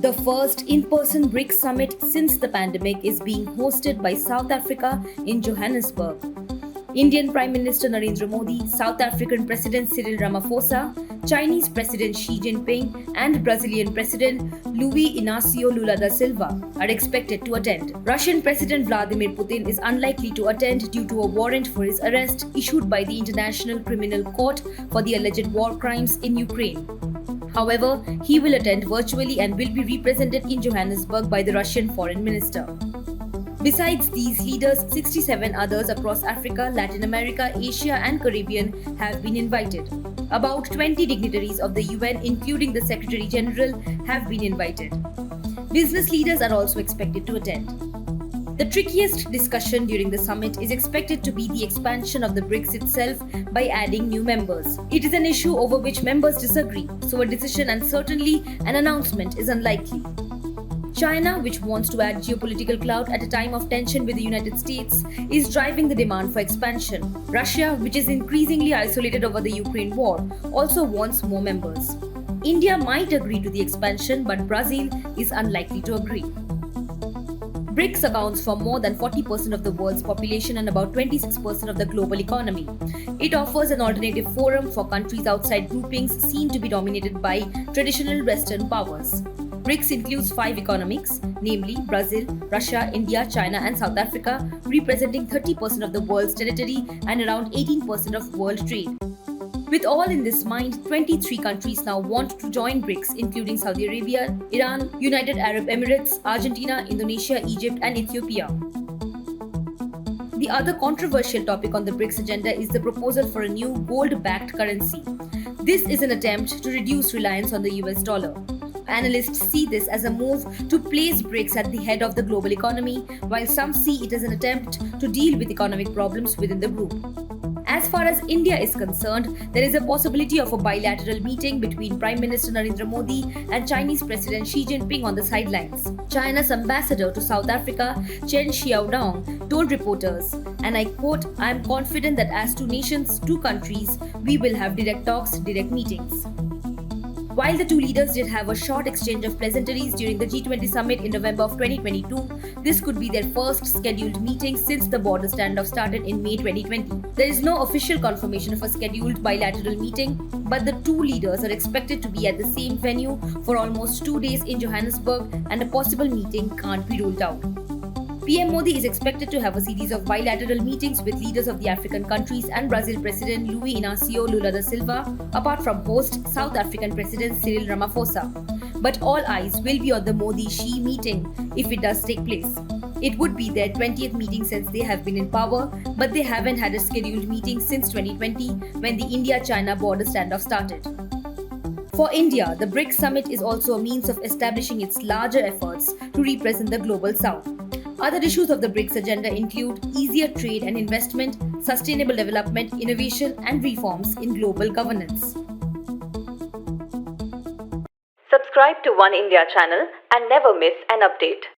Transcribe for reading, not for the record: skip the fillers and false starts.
The first in-person BRICS summit since the pandemic is being hosted by South Africa in Johannesburg. Indian Prime Minister Narendra Modi, South African President Cyril Ramaphosa, Chinese President Xi Jinping, and Brazilian President Luiz Inácio Lula da Silva are expected to attend. Russian President Vladimir Putin is unlikely to attend due to a warrant for his arrest issued by the International Criminal Court for the alleged war crimes in Ukraine. However, he will attend virtually and will be represented in Johannesburg by the Russian Foreign Minister. Besides these leaders, 67 others across Africa, Latin America, Asia and Caribbean have been invited. About 20 dignitaries of the UN, including the Secretary General, have been invited. Business leaders are also expected to attend. The trickiest discussion during the summit is expected to be the expansion of the BRICS itself by adding new members. It is an issue over which members disagree, so a decision and certainly an announcement is unlikely. China, which wants to add geopolitical clout at a time of tension with the United States, is driving the demand for expansion. Russia, which is increasingly isolated over the Ukraine war, also wants more members. India might agree to the expansion, but Brazil is unlikely to agree. BRICS accounts for more than 40% of the world's population and about 26% of the global economy. It offers an alternative forum for countries outside groupings seen to be dominated by traditional Western powers. BRICS includes 5 economies, namely Brazil, Russia, India, China and South Africa, representing 30% of the world's territory and around 18% of world trade. With all in this mind, 23 countries now want to join BRICS, including Saudi Arabia, Iran, United Arab Emirates, Argentina, Indonesia, Egypt and Ethiopia. The other controversial topic on the BRICS agenda is the proposal for a new gold-backed currency. This is an attempt to reduce reliance on the US dollar. Analysts see this as a move to place BRICS at the head of the global economy, while some see it as an attempt to deal with economic problems within the group. As far as India is concerned, there is a possibility of a bilateral meeting between Prime Minister Narendra Modi and Chinese President Xi Jinping on the sidelines. China's ambassador to South Africa, Chen Xiaodong, told reporters, and I quote, "I am confident that as two nations, two countries, we will have direct talks, direct meetings." While the two leaders did have a short exchange of pleasantries during the G20 summit in November of 2022, this could be their first scheduled meeting since the border standoff started in May 2020. There is no official confirmation of a scheduled bilateral meeting, but the two leaders are expected to be at the same venue for almost 2 days in Johannesburg, and a possible meeting can't be ruled out. PM Modi is expected to have a series of bilateral meetings with leaders of the African countries and Brazil President Luiz Inácio Lula da Silva, apart from host South African President Cyril Ramaphosa. But all eyes will be on the Modi-Xi meeting if it does take place. It would be their 20th meeting since they have been in power, but they haven't had a scheduled meeting since 2020 when the India-China border standoff started. For India, the BRICS summit is also a means of establishing its larger efforts to represent the global south. Other issues of the BRICS agenda include easier trade and investment, sustainable development, innovation, and reforms in global governance. Subscribe to One India channel and never miss an update.